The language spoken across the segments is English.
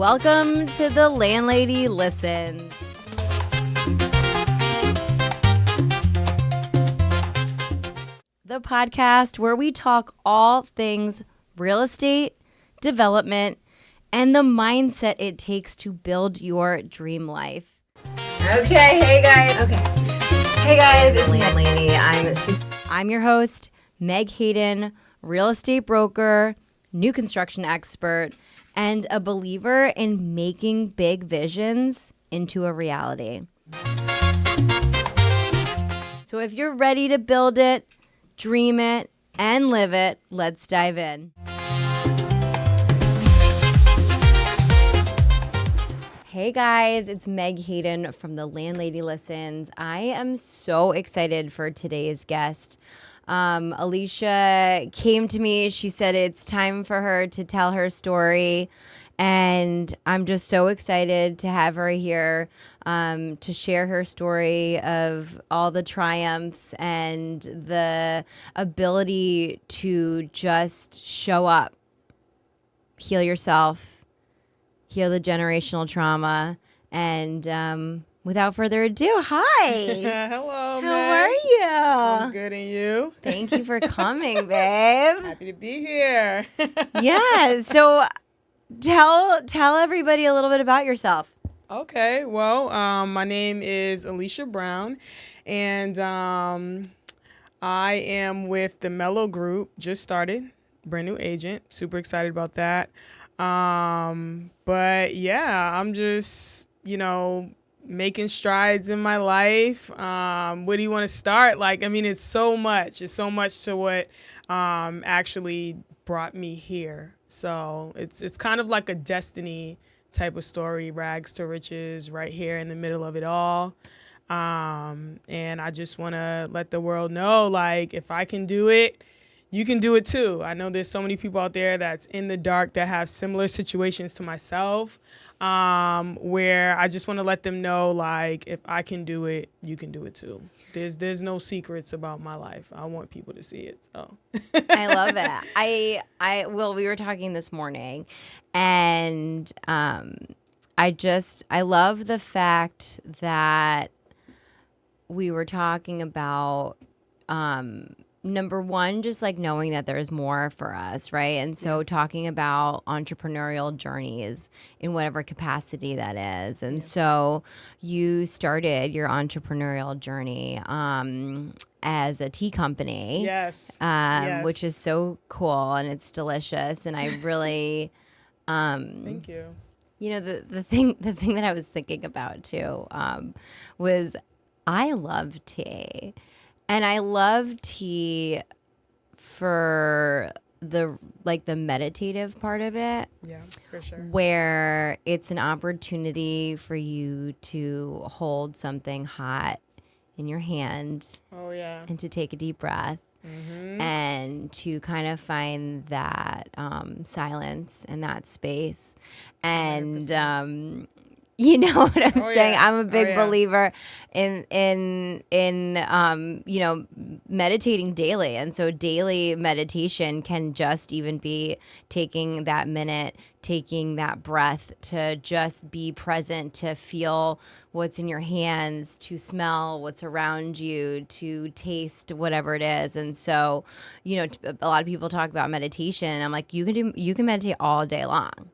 Welcome to The Landlady Listens. The podcast where we talk all things real estate, development, and the mindset it takes to build your dream life. Okay, hey guys. It's Landlady. I'm your host, Meg Hayden, real estate broker, new construction expert, and a believer in making big visions into a reality. So if you're ready to build it, dream it, and live it, let's dive in. Hey guys, it's Meg Hayden from The Landlady Listens. I am so excited for today's guest. Alicia came to me. She said it's time for her to tell her story. And I'm just so excited to have her here to share her story of all the triumphs and the ability to just show up, heal yourself, heal the generational trauma. And without further ado, hi. Hello, How Meg. are you? I'm good, and you? Thank you for coming, babe. Happy to be here. Yeah. So tell everybody a little bit about yourself. Okay. Well, my name is Alicia Brown, and I am with the Mellow Group. Just started, brand new agent. Super excited about that. But yeah, I'm just making strides in my life. Where do you want to start? It's so much. It's so much to what actually brought me here. So it's kind of like a destiny type of story, rags to riches, right here in the middle of it all. And I just want to let the world know, if I can do it, you can do it too. I know there's so many people out there that's in the dark that have similar situations to myself, where I just want to let them know, if I can do it, you can do it too. There's no secrets about my life. I want people to see it. So I love it. We were talking this morning, and I love the fact that we were talking about number one, just knowing that there's more for us, right? And so talking about entrepreneurial journeys in whatever capacity that is. And so you started your entrepreneurial journey as a tea company. yes, Which is so cool, and it's delicious. And I really thank you. The thing that I was thinking about too was I love tea. And I love tea for the meditative part of it. Yeah, for sure. Where it's an opportunity for you to hold something hot in your hand. Oh, yeah. And to take a deep breath. Mm-hmm. And to kind of find that silence and that space. And you know what I'm saying? Yeah. I'm a big believer in meditating daily. And so daily meditation can just even be taking that minute, taking that breath to just be present, to feel what's in your hands, to smell what's around you, to taste whatever it is. And so, a lot of people talk about meditation, and I'm like, you can meditate all day long.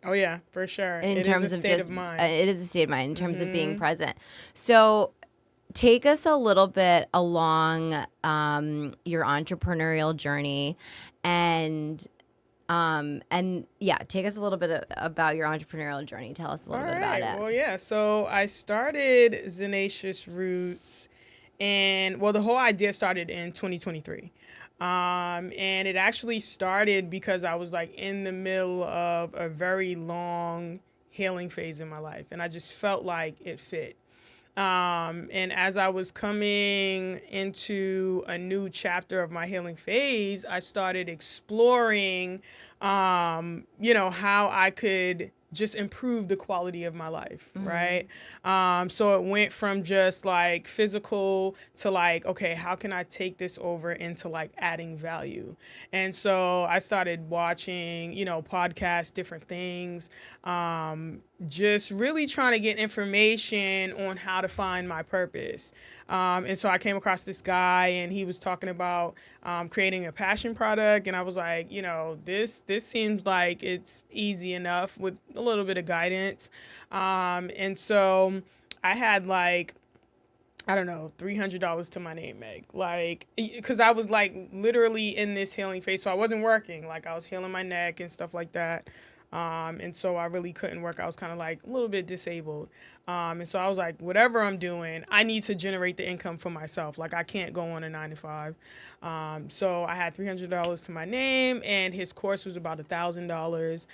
Oh, yeah, for sure. In it terms is a of state just, of mind. It is a state of mind in terms of being present. So take us a little bit along your entrepreneurial journey, and take us a little bit about your entrepreneurial journey. Tell us a little bit about it. Well, yeah. So I started Zenacious Roots, and the whole idea started in 2023. And it actually started because I was in the middle of a very long healing phase in my life, and I just felt like it fit. And as I was coming into a new chapter of my healing phase, I started exploring, how I could just improve the quality of my life, right? So it went from just like physical to like, okay, how can I take this over into like adding value? And so I started watching, podcasts, different things, just really trying to get information on how to find my purpose. And so I came across this guy, and he was talking about creating a passion product, and I was like, this seems like it's easy enough with a little bit of guidance. And so I had like, I don't know, $300 to my name, Meg. Like, because I was like literally in this healing phase. So I wasn't working. Like, I was healing my neck and stuff like that. And so I really couldn't work. I was kind of like a little bit disabled. And so I was like, whatever I'm doing, I need to generate the income for myself. Like, I can't go on a 9 to 5. So I had $300 to my name, and his course was about $1,000.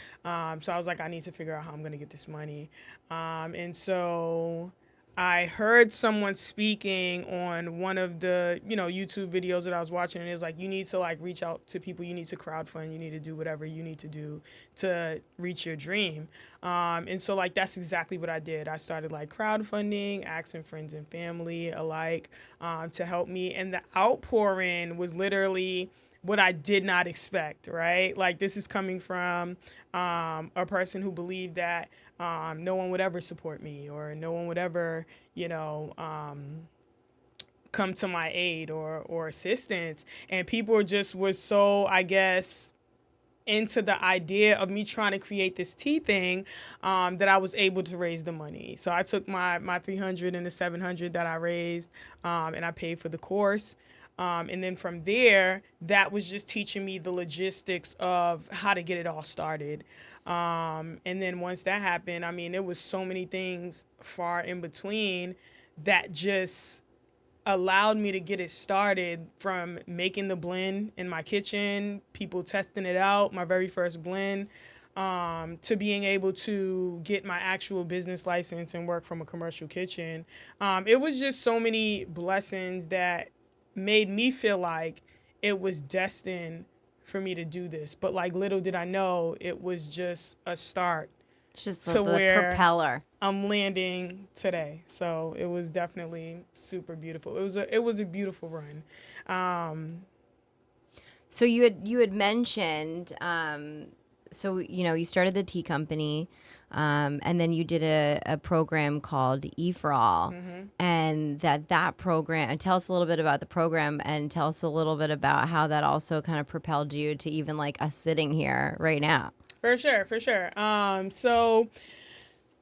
So I was like, I need to figure out how I'm going to get this money. And so I heard someone speaking on one of the, YouTube videos that I was watching, and it was like, you need to like reach out to people, you need to crowdfund, you need to do whatever you need to do to reach your dream. And so like, that's exactly what I did. I started like crowdfunding, asking friends and family alike to help me. And the outpouring was literally what I did not expect, right? Like, this is coming from a person who believed that no one would ever support me, or no one would ever, come to my aid or assistance. And people just was so, I guess, into the idea of me trying to create this tea thing that I was able to raise the money. So I took my 300 and the 700 that I raised, and I paid for the course. And then from there, that was just teaching me the logistics of how to get it all started. And then once that happened, I mean, there was so many things far in between that just allowed me to get it started, from making the blend in my kitchen, people testing it out, my very first blend, to being able to get my actual business license and work from a commercial kitchen. It was just so many blessings that made me feel like it was destined for me to do this. But like, little did I know, it was just a start Just to the where propeller. I'm landing today. So it was definitely super beautiful. It was a beautiful run. So you had mentioned, so you started the tea company, and then you did a program called E for All, and that program. And tell us a little bit about the program, and tell us a little bit about how that also kind of propelled you to even like us sitting here right now. For sure. So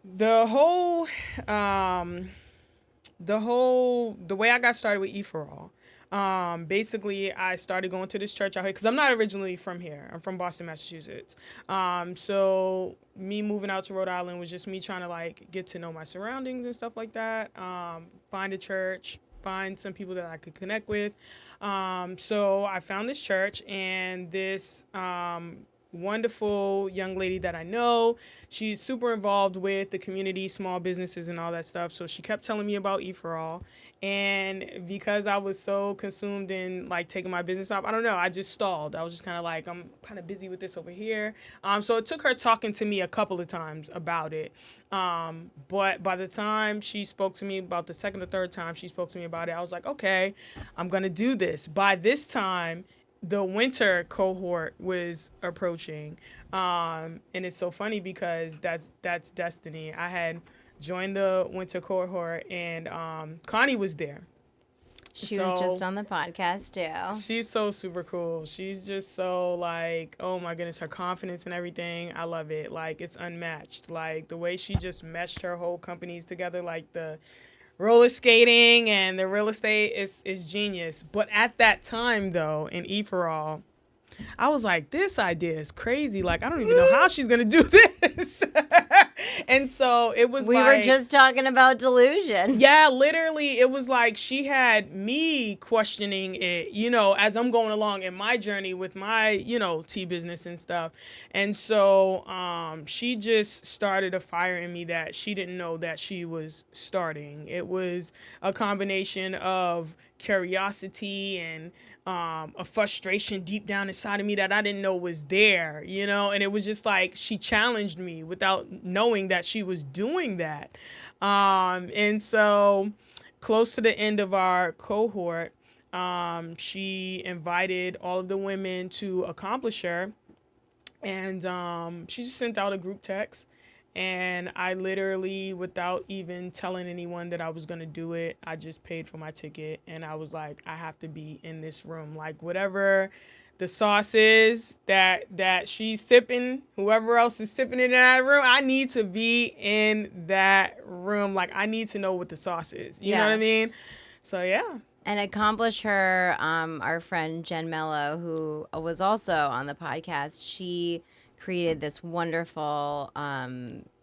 the whole the way I got started with E for All. Basically, I started going to this church out here because I'm not originally from here. I'm from Boston, Massachusetts. So me moving out to Rhode Island was just me trying to like get to know my surroundings and stuff like that. Find a church, find some people that I could connect with. So I found this church, and this wonderful young lady that I know. She's super involved with the community, small businesses, and all that stuff. So she kept telling me about E for All. And because I was so consumed in like taking my business off, I don't know, I just stalled. I was just kind of like, I'm kind of busy with this over here. So it took her talking to me a couple of times about it. But by the time she spoke to me about the second or third time she spoke to me about it, I was like, okay, I'm going to do this. By this time, the winter cohort was approaching. And it's so funny because that's destiny. I had joined the winter cohort, and Connie was there. She was just on the podcast too. She's so super cool. She's just so like, oh my goodness, her confidence and everything. I love it. Like, it's unmatched. Like, the way she just meshed her whole companies together, like the roller skating and the real estate is genius. But at that time, though, in E for All, I was like, this idea is crazy. Like, I don't even know how she's going to do this. And so it was we were just talking about delusion. Yeah, literally, it was like she had me questioning it, as I'm going along in my journey with my, tea business and stuff. And so she just started a fire in me that she didn't know that she was starting. It was a combination of curiosity and a frustration deep down inside of me that I didn't know was there, you know? And it was just like she challenged me without knowing that she was doing that. And so close to the end of our cohort, she invited all of the women to accomplish her, and she just sent out a group text. And I literally, without even telling anyone that I was going to do it, I just paid for my ticket. And I was like, I have to be in this room. Like, whatever the sauce is that she's sipping, whoever else is sipping in that room, I need to be in that room. Like, I need to know what the sauce is. You know what I mean? So, yeah. And accomplish her, our friend Jen Mello, who was also on the podcast, she created this wonderful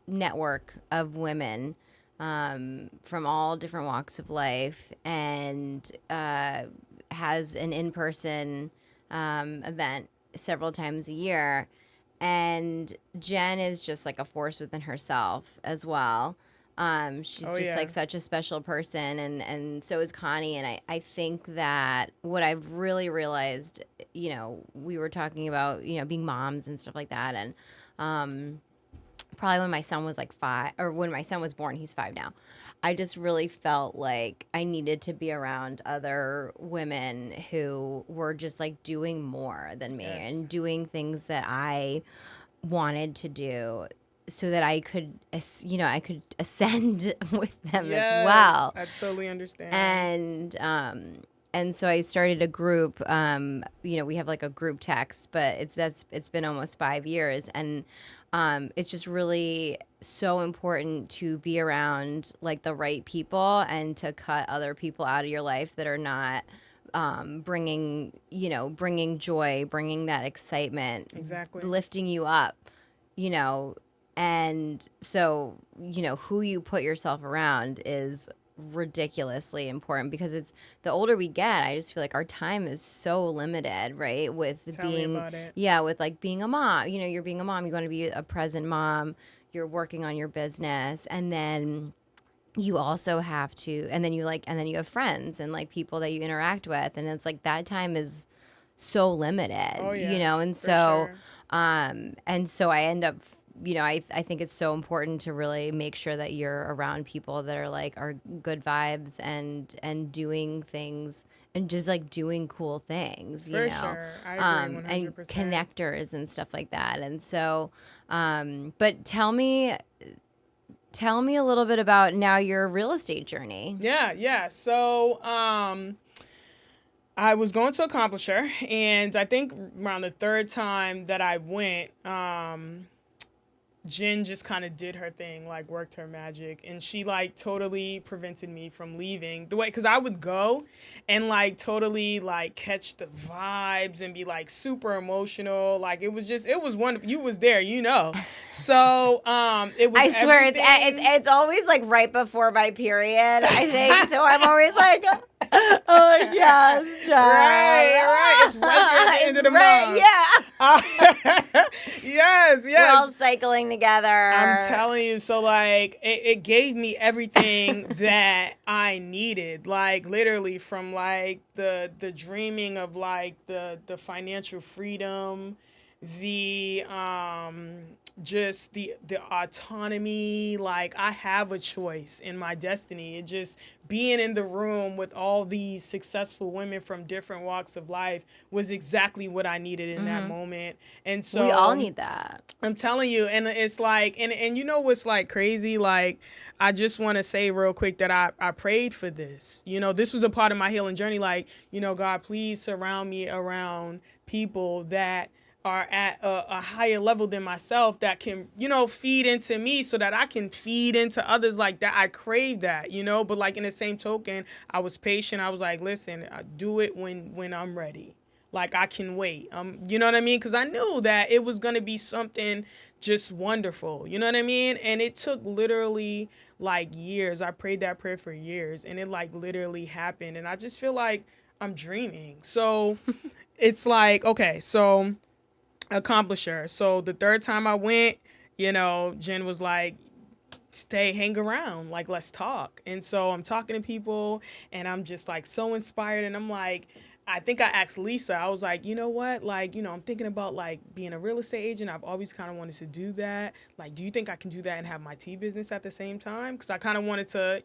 network of women from all different walks of life, and has an in-person event several times a year. And Jen is just like a force within herself as well. She's just like such a special person, and so is Connie. And I think that what I've really realized, you know, we were talking about, you know, being moms and stuff like that. And probably when my son was like 5, or when my son was born, he's 5 now, I just really felt like I needed to be around other women who were just like doing more than me and doing things that I wanted to do, so that I could, you know, I could ascend with them as well. I totally understand. And so I started a group. You know, we have like a group text, but it's been almost 5 years, and it's just really so important to be around like the right people, and to cut other people out of your life that are not bringing joy, bringing that excitement, lifting you up, you know. And so, you know, who you put yourself around is ridiculously important, because it's the older we get, I just feel like our time is so limited, right? With with like being a mom, you know, you're being a mom, you want to be a present mom, you're working on your business, and then you also have to, and then you have friends and like people that you interact with, and it's like that time is so limited, you know. And so and so I end up, you know, I think it's so important to really make sure that you're around people that are good vibes, and doing things, and just like doing cool things, you know. I agree 100%. And connectors and stuff like that. And so but tell me a little bit about now your real estate journey. So I was going to accomplish her, and I think around the third time that I went, Jen just kind of did her thing, like worked her magic, and she like totally prevented me from leaving the way, because I would go and like totally like catch the vibes and be like super emotional. Like it was wonderful. You was there, you know. So it was. I swear it's always like right before my period, I think. So I'm always like, oh yes, right. It's right at the end of the month. Yeah. Yes. We're all cycling together. I'm telling you. So like, it gave me everything that I needed. Like literally, from like the dreaming of like the financial freedom, the just the autonomy. Like I have a choice in my destiny. It just being in the room with all these successful women from different walks of life was exactly what I needed in that moment. And so we all need that. I'm telling you. And it's like, and you know what's like crazy? Like, I just want to say real quick that I prayed for this. You know, this was a part of my healing journey. Like, you know, God, please surround me around people that are at a higher level than myself, that can, you know, feed into me so that I can feed into others like that. I crave that, you know, but like in the same token, I was patient. I was like, listen, do it when I'm ready. Like I can wait. You know what I mean? Because I knew that it was going to be something just wonderful. You know what I mean? And it took literally like years. I prayed that prayer for years, and it like literally happened. And I just feel like I'm dreaming. So it's like, okay, so accomplisher. So the third time I went, you know, Jen was like, hang around, like let's talk. And so I'm talking to people, and I'm just like so inspired, and I'm like, I think I asked Lisa, I was like, you know what? Like, I'm thinking about like being a real estate agent. I've always kind of wanted to do that. Like, do you think I can do that and have my tea business at the same time? Because I kind of wanted to,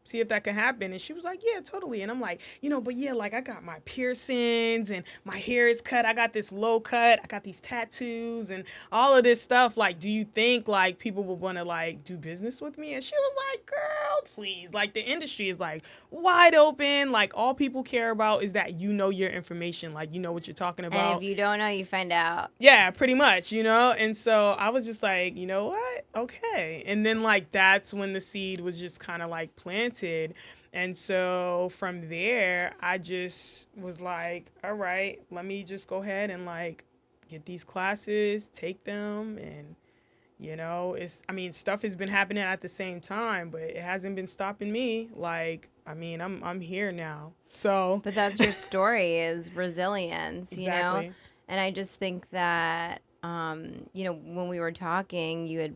see if that could happen. And she was like, yeah, totally. And I'm like, but yeah, like I got my piercings and my hair is cut. I got this low cut. I got these tattoos and all of this stuff. Like, do you think like people would want to like do business with me? And she was like, girl, please. Like the industry is like wide open. Like all people care about is that your information. Like, what you're talking about. And if you don't know, you find out. Yeah, pretty much, And so I was just like, you know what? Okay. And then like that's when the seed was just kind of like planted. And so from there, I just was like, all right, let me just go ahead and like get these classes, take them, and stuff has been happening at the same time, but it hasn't been stopping me. Like, I'm here now. So But that's your story is resilience, exactly. And I just think that, when we were talking, you had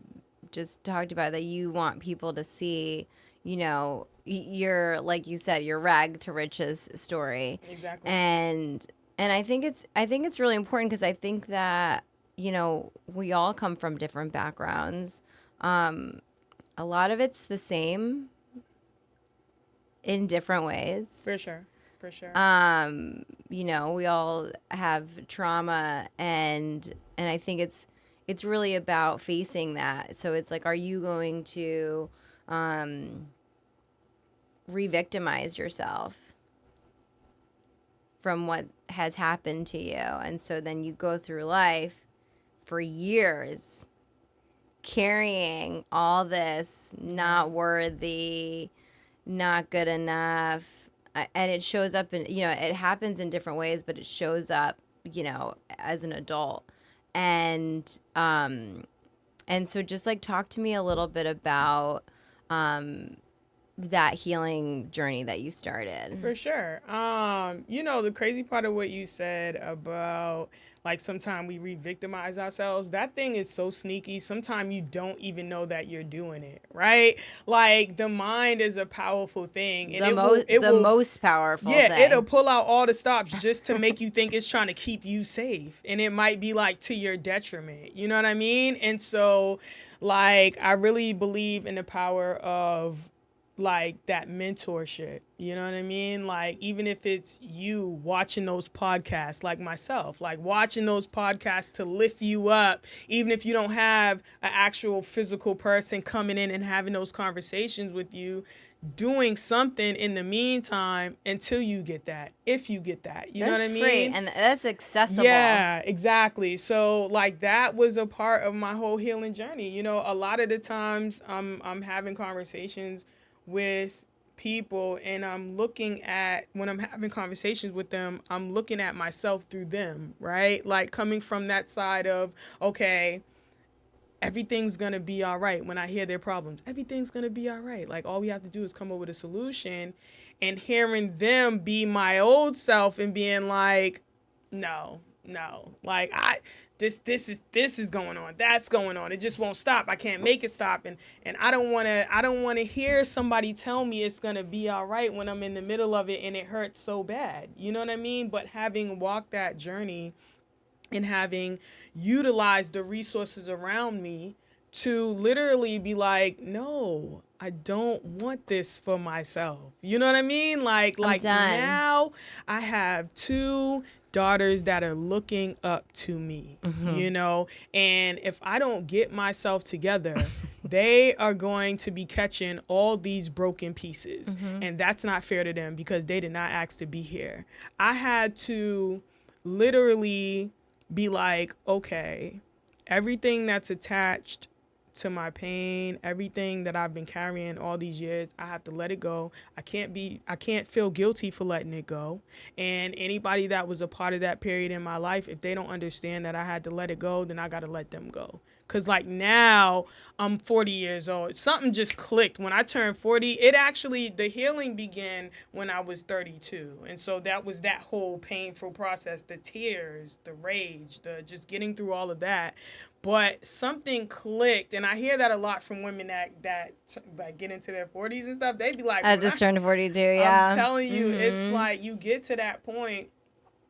just talked about that you want people to see, your, like you said, your rag to riches story. Exactly. And I think it's really important because I think that, we all come from different backgrounds. A lot of it's the same in different ways. For sure. For sure. We all have trauma and I think it's really about facing that. So it's like, are you going to re-victimize yourself from what has happened to you? And so then you go through life for years carrying all this not worthy, not good enough, and it shows up in, it happens in different ways, but it shows up, as an adult. And so just like talk to me a little bit about that healing journey that you started. For sure. The crazy part of what you said about like sometimes we re-victimize ourselves, that thing is so sneaky. Sometimes you don't even know that you're doing it, right? Like the mind is a powerful thing. And the most powerful thing. It'll pull out all the stops just to make you think it's trying to keep you safe. And it might be like to your detriment. You know what I mean? And so like I really believe in the power of like that mentorship, you know what I mean? Like even if it's you watching those podcasts, like myself, like watching those podcasts to lift you up, even if you don't have an actual physical person coming in and having those conversations with you, doing something in the meantime until you get that, if you get that, you know what I mean? Free and that's accessible. Yeah, exactly. So like that was a part of my whole healing journey. A lot of the times I'm having conversations with people and when I'm having conversations with them, I'm looking at myself through them, right? Like coming from that side of, okay, everything's going to be all right. When I hear their problems, everything's going to be all right. Like all we have to do is come up with a solution, and hearing them be my old self and being like, no, like this is going on, that's going on, it just won't stop, I can't make it stop, and I don't want to hear somebody tell me it's going to be all right when I'm in the middle of it and it hurts so bad, you know what I mean? But having walked that journey and having utilized the resources around me to literally be like, no, I don't want this for myself. You know what I mean? Like now I have 2 daughters that are looking up to me, and if I don't get myself together, they are going to be catching all these broken pieces. And that's not fair to them because they did not ask to be here. I had to literally be like, okay, everything that's attached to my pain, everything that I've been carrying all these years, I have to let it go. I can't feel guilty for letting it go. And anybody that was a part of that period in my life, if they don't understand that I had to let it go, then I got to let them go. Because like now I'm 40 years old. Something just clicked. When I turned 40, the healing began when I was 32. And so that was that whole painful process, the tears, the rage, the just getting through all of that. But something clicked, and I hear that a lot from women that like get into their 40s and stuff. They be like, I just turned 42, yeah. I'm telling you, it's like you get to that point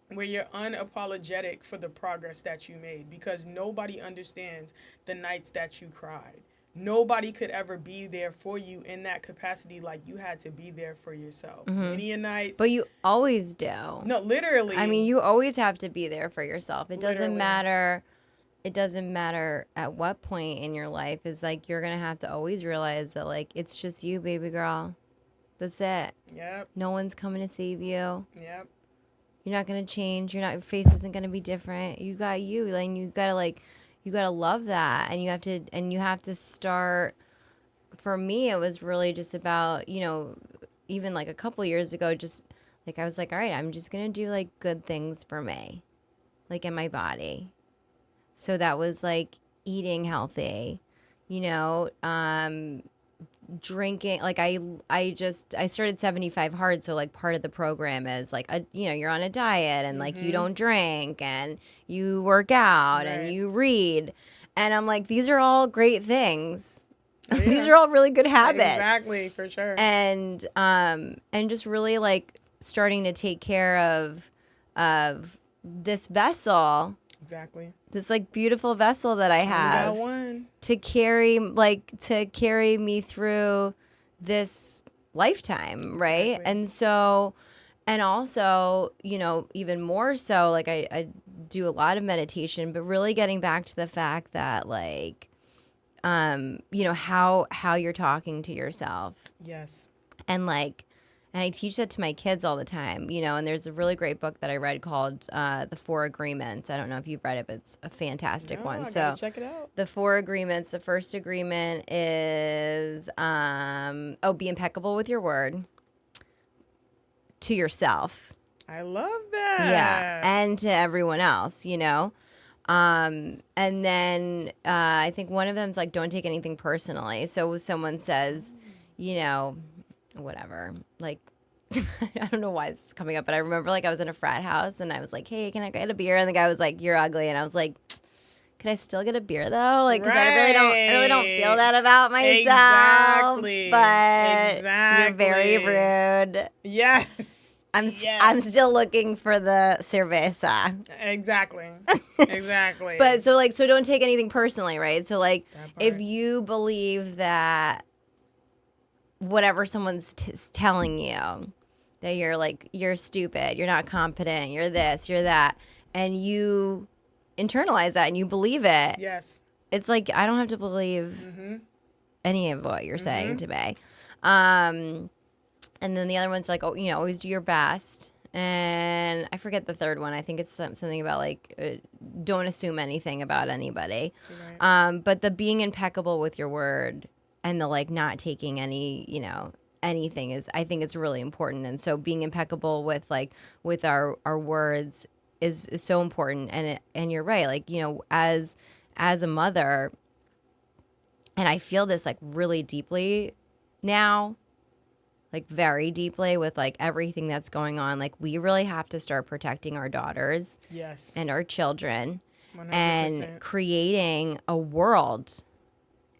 where you're unapologetic for the progress that you made, because nobody understands the nights that you cried. Nobody could ever be there for you in that capacity like you had to be there for yourself. Many a nights. But you always do. No, literally. I mean, you always have to be there for yourself. It doesn't Literally. matter. It doesn't matter at what point in your life. Is like you're going to have to always realize that, like, it's just you, baby girl. That's it. Yep. No one's coming to save you. Yep. You're not going to change. Your face isn't going to be different. You got you. Like, you got to love that. And you have to start. For me, it was really just about, even like a couple years ago, just like I was like, all right, I'm just going to do like good things for me, like in my body. So that was like eating healthy, drinking. Like I started 75 hard. So like part of the program is like, you're on a diet and like you don't drink and you work out and you read. And I'm like, these are all great things. Yeah. These are all really good habits. Exactly, for sure. And just really like starting to take care of this vessel. Exactly. This like beautiful vessel that I have to carry me through this lifetime, right? Exactly. And so, and also, even more so, like I do a lot of meditation, but really getting back to the fact that like, how you're talking to yourself. Yes. And like, and I teach that to my kids all the time, and there's a really great book that I read called The 4 Agreements. I don't know if you've read it, but it's a fantastic one. So check it out. The 4 Agreements, the first agreement is, be impeccable with your word to yourself. I love that. Yeah. And to everyone else, and then I think one of them is like, don't take anything personally. So if someone says, whatever, like, I don't know why this is coming up, but I remember like I was in a frat house and I was like, hey, can I get a beer? And the guy was like, you're ugly. And I was like, could I still get a beer though? Like, because I really don't feel that about myself. Exactly. But you're very rude. Yes. I'm still looking for the cerveza. Exactly. But so don't take anything personally, right? So like if you believe that whatever someone's telling you, that you're stupid, you're not competent, you're this, you're that, and you internalize that and you believe it. Yes. It's like, I don't have to believe any of what you're saying to me. And then the other one's like, always do your best. And I forget the third one. I think it's something about like, don't assume anything about anybody. Right. But the being impeccable with your word and the like not taking any, anything is, I think it's really important. And so being impeccable with our words is so important. And you're right. Like, as a mother, and I feel this like really deeply now, like very deeply with like everything that's going on. Like we really have to start protecting our daughters and our children 100%. And creating a world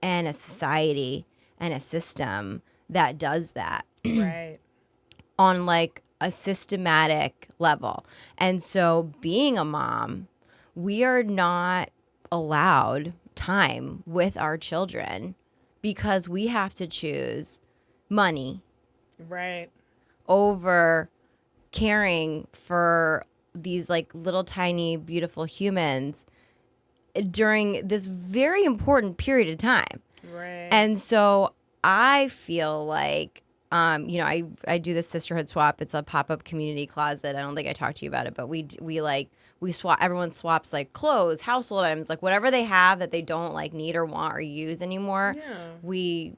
and a society and a system that does that. Right. On like a systematic level. And so being a mom, we are not allowed time with our children because we have to choose money. Right. Over caring for these like little tiny beautiful humans during this very important period of time. Right. And so I feel like I do this sisterhood swap. It's a pop-up community closet. I don't think I talked to you about it, but we swap, everyone swaps like clothes, household items, like whatever they have that they don't like need or want or use anymore. Yeah. We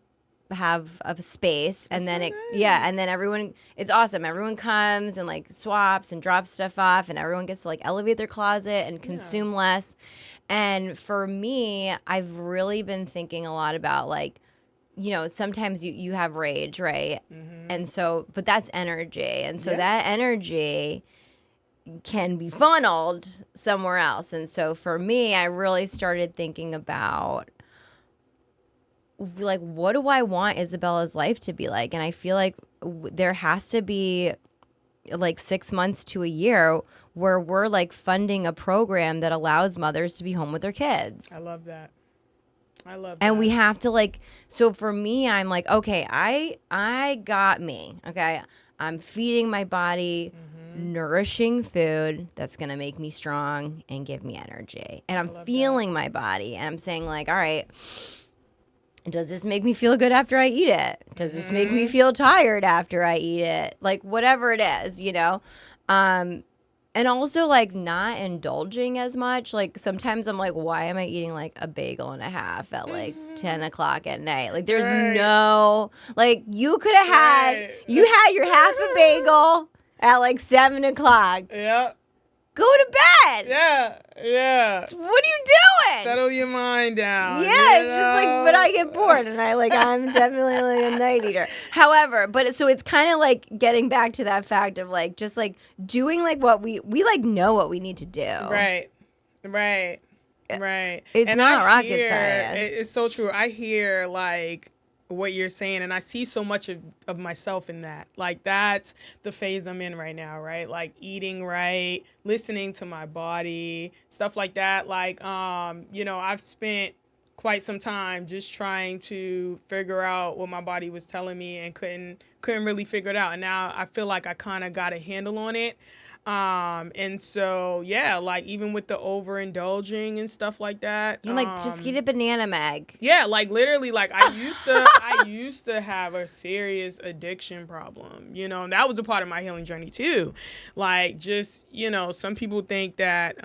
have a space and then and then everyone, it's awesome. Everyone comes and like swaps and drops stuff off and everyone gets to like elevate their closet and consume less. And for me, I've really been thinking a lot about like, sometimes you have rage, right? Mm-hmm. And so, but that's energy. And so that energy can be funneled somewhere else. And so for me, I really started thinking about, like, what do I want Isabella's life to be like? And I feel like there has to be like 6 months to a year where we're like funding a program that allows mothers to be home with their kids. I love that. And we have to, like, so for me, I'm like, okay, I got me. Okay. I'm feeding my body nourishing food that's going to make me strong and give me energy. And I'm feeling my body, and I'm saying, like, all right, does this make me feel good after I eat it? Does this make me feel tired after I eat it? Like, whatever it is, you know? And also, like, not indulging as much. Like, sometimes I'm like, why am I eating, like, a bagel and a half at, like, 10 o'clock at night? Like, there's no, like, you could have had, you had your half a bagel at, like, 7 o'clock. Yeah. Go to bed. Yeah. What are you doing? Settle your mind down. Yeah, it's just like, but I get bored, and I'm definitely like a night eater. However, but so it's kind of like getting back to that fact of like just like doing like what we like know what we need to do. Right. It's not rocket science. It's so true. I hear like what you're saying, and I see so much of myself in that. Like, that's the phase I'm in right now, right? Like, eating right, listening to my body, stuff like that. Like, you know, I've spent quite some time just trying to figure out what my body was telling me and couldn't really figure it out. And now I feel like I kind of got a handle on it. And so, yeah, like, even with the overindulging and stuff like that. You're like, just get a banana, Meg. Yeah, like, literally, like, I used to have a serious addiction problem, you know, and that was a part of my healing journey too. Like, just, you know, some people think that,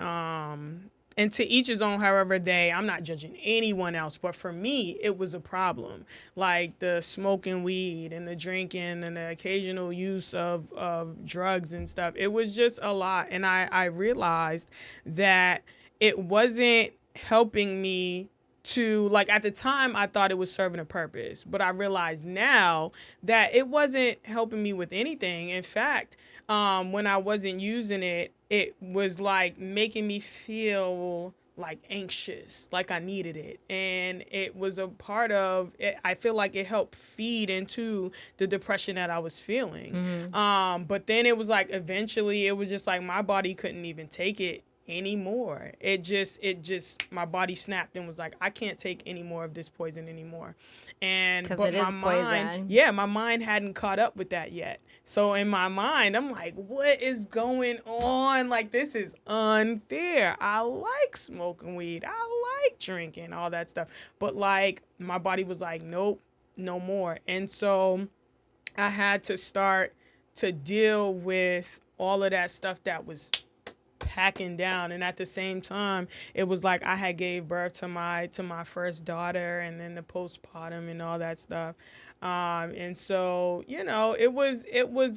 and to each his own, however I'm not judging anyone else, but for me, it was a problem. Like, the smoking weed and the drinking and the occasional use of drugs and stuff. It was just a lot. And I realized that it wasn't helping me to, like, at the time, I thought it was serving a purpose. But I realize now that it wasn't helping me with anything. In fact, when I wasn't using it, it was like making me feel like anxious, like I needed it. And it was a part of it. I feel like it helped feed into the depression that I was feeling. But then it was like, eventually it was just like my body couldn't even take it anymore. It just my body snapped and was like, I can't take any more of this poison anymore. And because it is poison. My mind hadn't caught up with that yet. So in my mind, I'm like, what is going on? Like, this is unfair. I like smoking weed. I like drinking, all that stuff. But like, my body was like, nope, no more. And so I had to start to deal with all of that stuff that was packing down. And at the same time, it was like I had gave birth to my first daughter, and then the postpartum and all that stuff. And so, you know, it was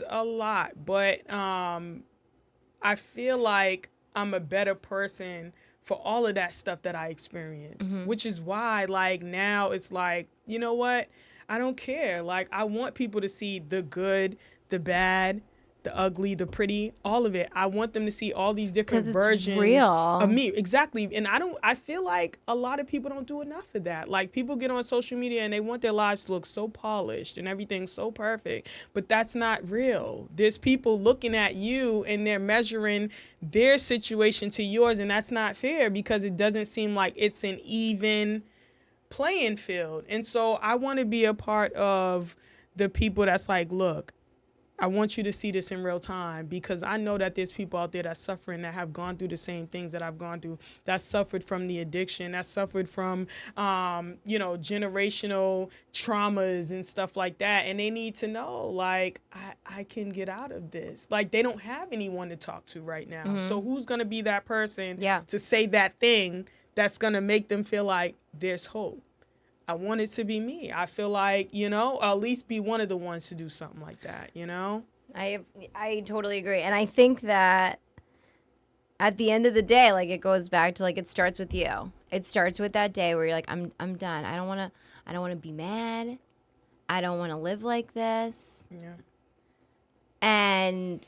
a lot, but I feel like I'm a better person for all of that stuff that I experienced, which is why, like, now it's like, you know what? I don't care. Like, I want people to see the good, the bad, the ugly, the pretty, all of it. I want them to see all these different versions of me. Exactly. And I feel like a lot of people don't do enough of that. Like, people get on social media and they want their lives to look so polished and everything so perfect, but that's not real. There's people looking at you and they're measuring their situation to yours, and that's not fair because it doesn't seem like it's an even playing field. And so I want to be a part of the people that's like, look, I want you to see this in real time, because I know that there's people out there that's suffering, that have gone through the same things that I've gone through, that suffered from the addiction, that suffered from, generational traumas and stuff like that. And they need to know, like, I can get out of this. Like, they don't have anyone to talk to right now. So who's going to be that person to say that thing that's going to make them feel like there's hope? I want it to be me. I feel like, you know, I'll at least be one of the ones to do something like that, you know? I totally agree. And I think that at the end of the day, like, it goes back to, like, it starts with you. It starts with that day where you're like, I'm done. I don't want to be mad. I don't want to live like this. Yeah. And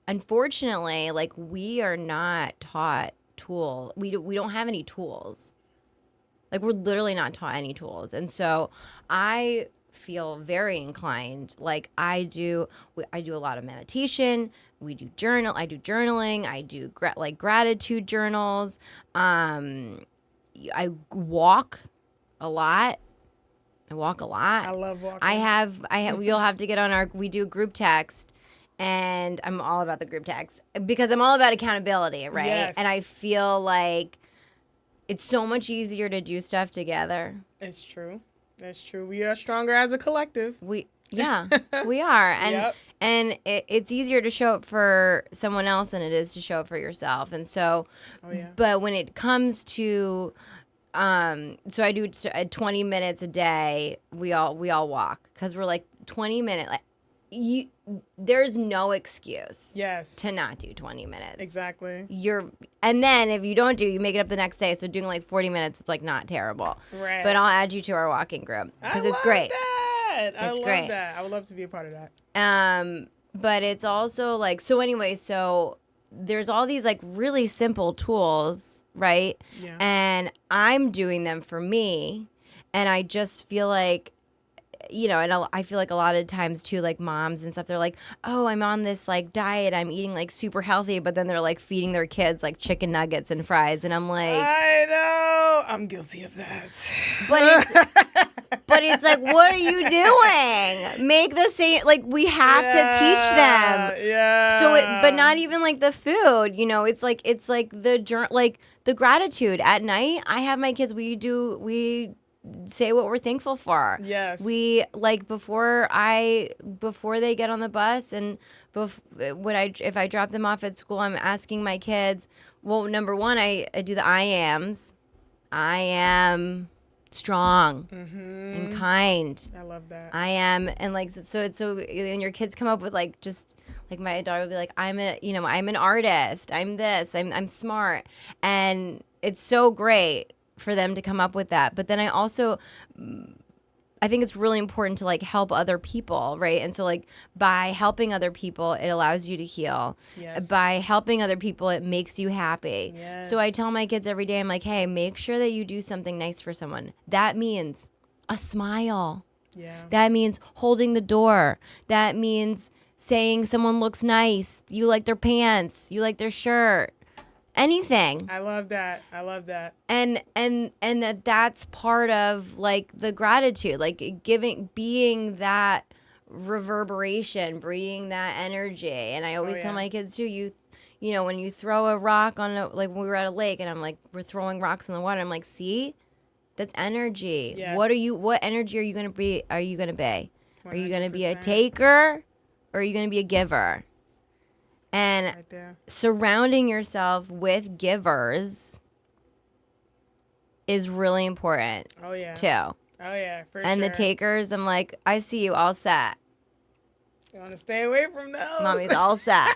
unfortunately, like, we are not taught we don't have any tools. Like, we're literally not taught any tools. And so I feel very inclined. Like, I do a lot of meditation. I do journaling. I do gratitude journals. I walk a lot. I walk a lot. I love walking. We'll have to get we do group text, and I'm all about the group text because I'm all about accountability, right? Yes. And I feel like it's so much easier to do stuff together. It's true. That's true. We are stronger as a collective. We are. And it's easier to show up for someone else than it is to show up for yourself. And so, but when it comes to, so I do 20 minutes a day. We all walk because we're like 20 minutes. There's no excuse. Yes. To not do 20 minutes. Exactly. And then if you don't do, you make it up the next day. So doing like 40 minutes, it's like not terrible. Right. But I'll add you to our walking group because it's great. I love great. that. I would love to be a part of that. But it's also like, so anyway, so there's all these like really simple tools, right? Yeah. And I'm doing them for me. And I just feel like, and I feel like a lot of times too, like moms and stuff, they're like, oh, I'm on this like diet. I'm eating like super healthy. But then they're like feeding their kids like chicken nuggets and fries. And I'm like, I know. I'm guilty of that. But it's like, what are you doing? Make the same, like we have to teach them. Yeah. So, but not even like the food, it's like the gratitude at night. I have my kids, we say what we're thankful for. Yes. We like before they get on the bus and if I drop them off at school, I'm asking my kids, well, number one, I do the I ams. I am strong and kind. I love that. I am, and like and your kids come up with like just like my daughter will be like, I'm an artist. I'm this. I'm smart, and it's so great for them to come up with that. But then I think it's really important to like help other people, right? And so like by helping other people, it allows you to heal. Yes. By helping other people, it makes you happy. Yes. So I tell my kids every day, I'm like, hey, make sure that you do something nice for someone. That means a smile. Yeah. That means holding the door. That means saying someone looks nice. You like their pants. You like their shirt. Anything. I love that. And that's part of like the gratitude, like being that reverberation, bringing that energy. And I always tell my kids too, when you throw a rock like when we were at a lake and I'm like, we're throwing rocks in the water. I'm like, see, that's energy. Yes. What energy are you going to be? 100%. Are you going to be a taker or are you going to be a giver? And right surrounding yourself with givers is really important. Oh, yeah. Too. Oh, yeah, for sure. And the takers, I'm like, I see you all set. You want to stay away from those? Mommy's all set.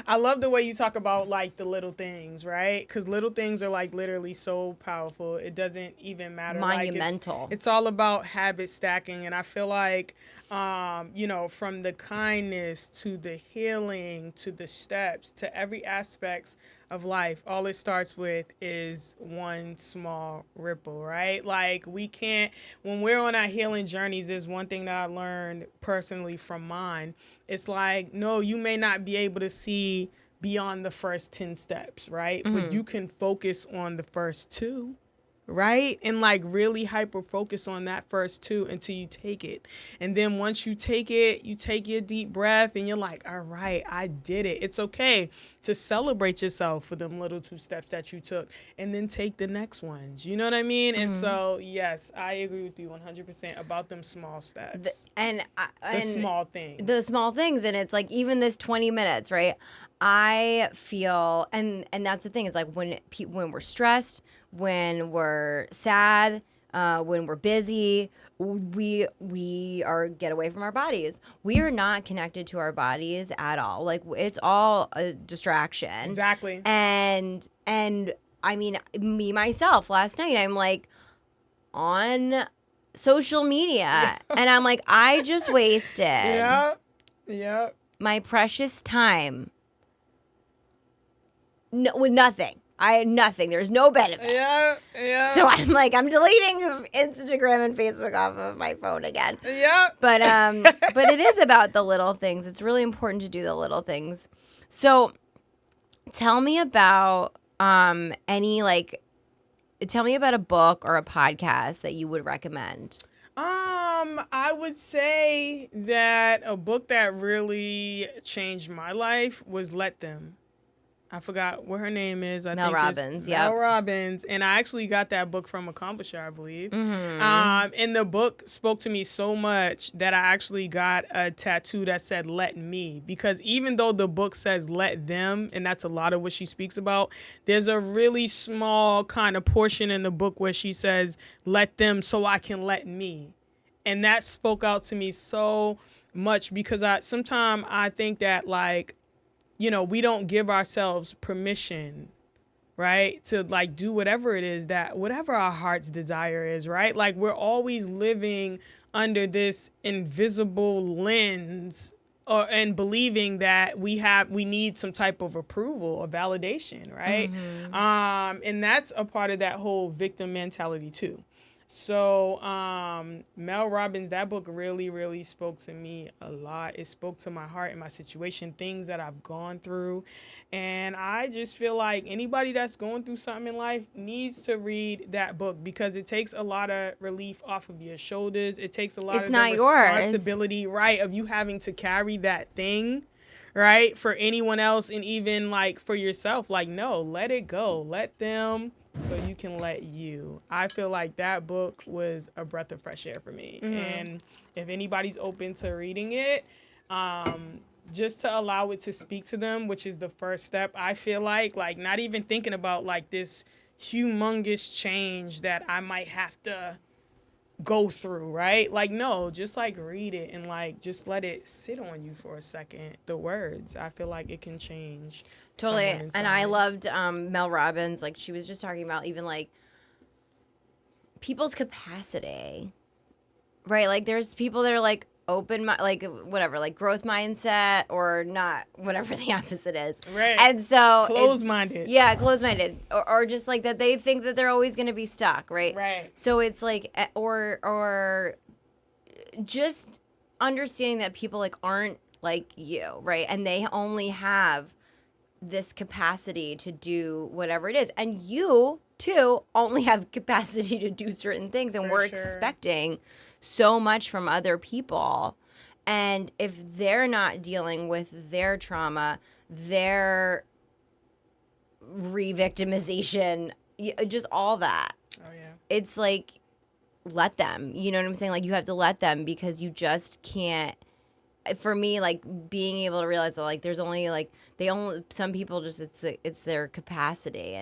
I love the way you talk about like the little things, right? Because little things are like literally so powerful. It doesn't even matter. Monumental. Like it's all about habit stacking. And I feel like, from the kindness to the healing to the steps to every aspects of life, all it starts with is one small ripple, right? Like when we're on our healing journeys, there's one thing that I learned personally from mine. It's like, no, you may not be able to see beyond the first 10 steps, right? Mm-hmm. But you can focus on the first 2. Right? And like really hyper focus on that first 2 until you take it. And then once you take it, you take your deep breath and you're like, all right, I did it. It's okay to celebrate yourself for them little 2 steps that you took and then take the next ones. You know what I mean? Mm-hmm. And so, yes, I agree with you 100% about them small steps. The small things. The small things. And it's like even this 20 minutes, right? I feel, and that's the thing, is like when we're stressed, when we're sad, when we're busy, we are get away from our bodies. We are not connected to our bodies at all. Like it's all a distraction. Exactly. And I mean, me myself last night, I'm like on social media and I'm like, I just wasted. Yep. my precious time with nothing. I had nothing. There's no benefit. Yeah, yeah. So I'm like, I'm deleting Instagram and Facebook off of my phone again. Yeah. But it is about the little things. It's really important to do the little things. So tell me about tell me about a book or a podcast that you would recommend. I would say that a book that really changed my life was Let Them. I forgot what her name is. Mel Robbins, yeah. Mel Robbins. And I actually got that book from Accomplisher, I believe. Mm-hmm. And the book spoke to me so much that I actually got a tattoo that said Let Me. Because even though the book says Let Them, and that's a lot of what she speaks about, there's a really small kind of portion in the book where she says, let them so I can let me. And that spoke out to me so much because sometimes I think that, like, you know, we don't give ourselves permission, right, to like do whatever it is that whatever our heart's desire is, right? Like, we're always living under this invisible lens and believing that we need some type of approval or validation, right? Mm-hmm. And that's a part of that whole victim mentality too. So Mel Robbins, that book really, really spoke to me a lot. It spoke to my heart and my situation, things that I've gone through. And I just feel like anybody that's going through something in life needs to read that book because it takes a lot of relief off of your shoulders. It takes a lot It's of not the yours. responsibility, right, of you having to carry that thing, right, for anyone else and even like for yourself. Like, no, let it go. Let them so you can let you. I feel like that book was a breath of fresh air for me. Mm-hmm. And if anybody's open to reading it, just to allow it to speak to them, which is the first step, I feel like not even thinking about like this humongous change that I might have to go through, right? Like, no, just like read it and like just let it sit on you for a second. The words, I feel like it can change. Totally. And I loved Mel Robbins. Like, she was just talking about even like people's capacity, right? Like, there's people that are like like whatever, like growth mindset or not, whatever the opposite is. Right. And so closed-minded. Yeah, closed-minded, or just like that they think that they're always going to be stuck, right? Right. So it's like, or just understanding that people like aren't like you, right? And they only have this capacity to do whatever it is, and you too only have capacity to do certain things, and we're expecting so much from other people. And if they're not dealing with their trauma, their re-victimization, just all that, it's like, let them, you know what I'm saying? Like, you have to let them, because you just can't. For me, like, being able to realize that, like, there's only like some people just it's their capacity,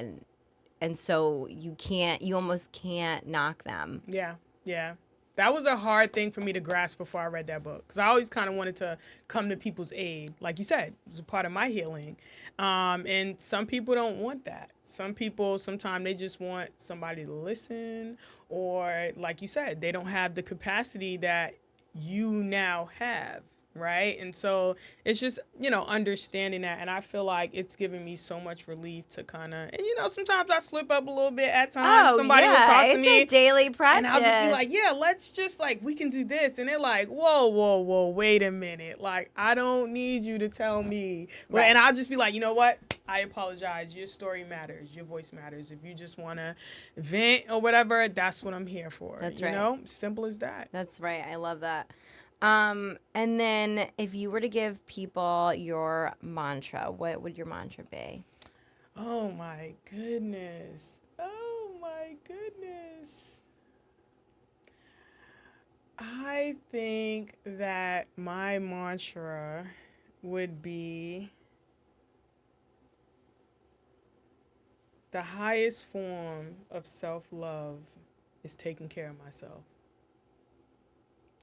and so you almost can't knock them. Yeah. That was a hard thing for me to grasp before I read that book, because I always kind of wanted to come to people's aid. Like you said, it was a part of my healing. And some people don't want that. Some people, sometimes they just want somebody to listen, or like you said, they don't have the capacity that you now have. Right. And so it's just, understanding that. And I feel like it's given me so much relief to kind of, and sometimes I slip up a little bit at times. Somebody will talk to me. It's a daily practice. And I'll just be like, yeah, let's just like, we can do this. And they're like, whoa, wait a minute. Like, I don't need you to tell me. Right. And I'll just be like, you know what? I apologize. Your story matters. Your voice matters. If you just want to vent or whatever, that's what I'm here for. That's right. You know, simple as that. That's right. I love that. And then if you were to give people your mantra, what would your mantra be? Oh my goodness. I think that my mantra would be the highest form of self-love is taking care of myself.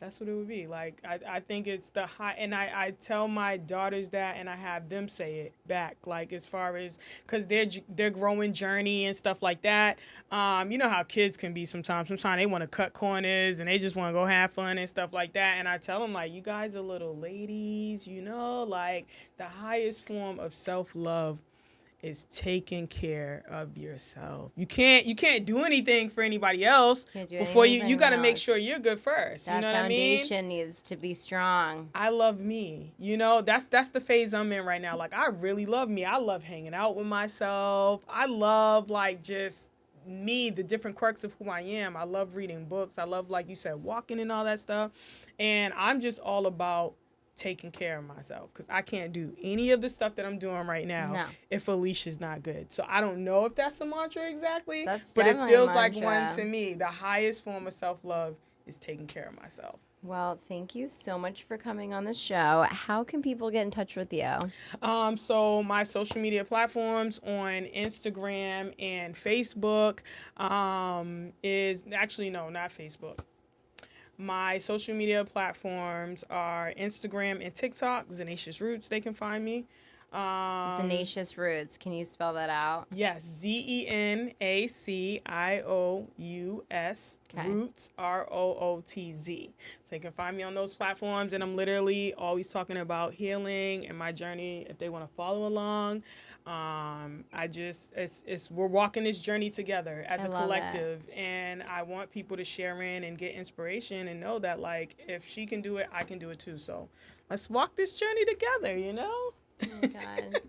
That's what it would be. Like, I think it's the high, and I tell my daughters that, and I have them say it back, like, as far as, because their growing journey and stuff like that. You know how kids can be sometimes. Sometimes they want to cut corners, and they just want to go have fun and stuff like that. And I tell them, like, you guys are little ladies, you know, like, the highest form of self-love is taking care of yourself. You can't do anything for anybody else before you got to make sure you're good first. That you know what I mean? foundation needs to be strong. I love me. You know, that's the phase I'm in right now. Like, I really love me. I love hanging out with myself. I love, like, just me, the different quirks of who I am. I love reading books. I love, like you said, walking and all that stuff. And I'm just all about taking care of myself, because I can't do any of the stuff that I'm doing right now if Alicia's not good. So I don't know if that's a mantra exactly, but it feels like one to me. The highest form of self-love is taking care of myself. Well, thank you so much for coming on the show. How can people get in touch with you? So my social media platforms on Instagram and Facebook is actually, no, not Facebook. My social media platforms are Instagram and TikTok, Zenacious Roots. They can find me. Zenacious Roots. Can you spell that out? Yes, ZENACIOUS, Okay. Roots, ROOTZ. So they can find me on those platforms, and I'm literally always talking about healing and my journey if they want to follow along. We're walking this journey together as a collective, and I want people to share in and get inspiration and know that, like, if she can do it, I can do it too. So let's walk this journey together, you know? Oh my God.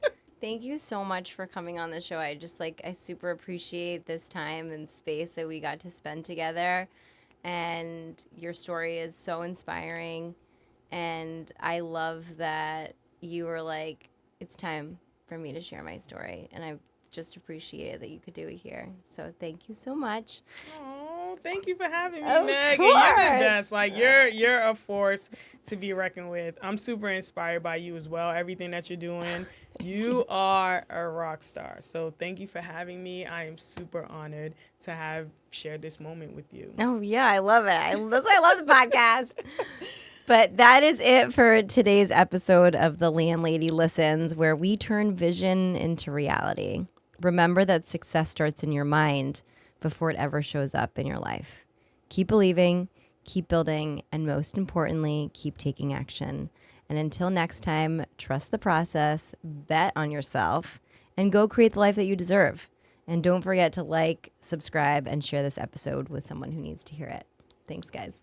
Thank you so much for coming on the show. I super appreciate this time and space that we got to spend together. And your story is so inspiring. And I love that you were like, it's time for me to share my story. And I just appreciated that you could do it here. So thank you so much. Oh, thank you for having me, Of Meg. course. And you're the best. Like, you're a force to be reckoned with. I'm super inspired by you as well. Everything that you're doing. You are a rock star. So thank you for having me. I am super honored to have shared this moment with you. Oh, yeah, I love it. That's why I love the podcast. But that is it for today's episode of The Landlady Listens, where we turn vision into reality. Remember that success starts in your mind before it ever shows up in your life. Keep believing, keep building, and most importantly, keep taking action. And until next time, trust the process, bet on yourself, and go create the life that you deserve. And don't forget to like, subscribe, and share this episode with someone who needs to hear it. Thanks, guys.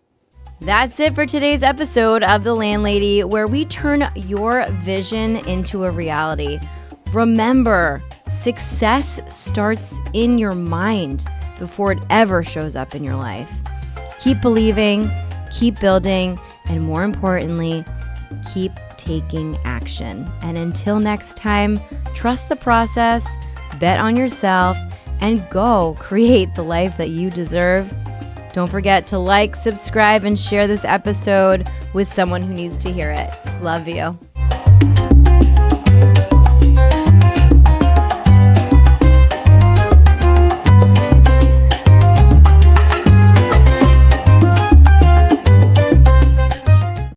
That's it for today's episode of The Landlady, where we turn your vision into a reality. Remember, success starts in your mind before it ever shows up in your life. Keep believing, keep building, and more importantly, keep taking action. And until next time, trust the process, bet on yourself, and go create the life that you deserve. Don't forget to like, subscribe, and share this episode with someone who needs to hear it. Love you.